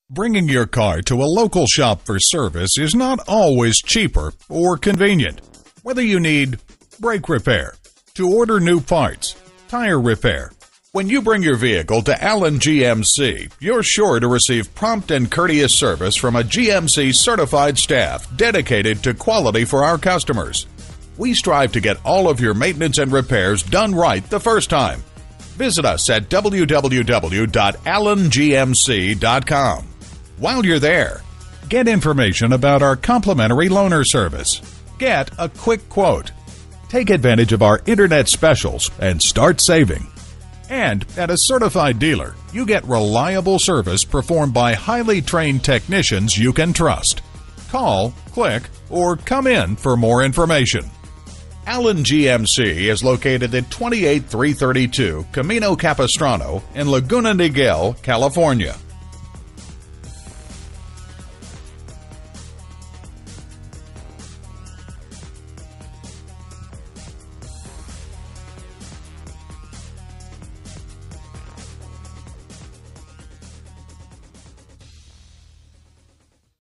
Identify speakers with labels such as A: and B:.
A: Bringing your car to a local shop for service is not always cheaper or convenient. Whether you need brake repair, to order new parts, tire repair. When you bring your vehicle to Allen GMC, you're sure to receive prompt and courteous service from a GMC certified staff dedicated to quality for our customers. We strive to get all of your maintenance and repairs done right the first time. Visit us at www.allengmc.com. While you're there, get information about our complimentary loaner service. Get a quick quote. Take advantage of our internet specials and start saving. And at a certified dealer, you get reliable service performed by highly trained technicians you can trust. Call, click, or come in for more information. Allen GMC is located at 28332 Camino Capistrano in Laguna Niguel, California.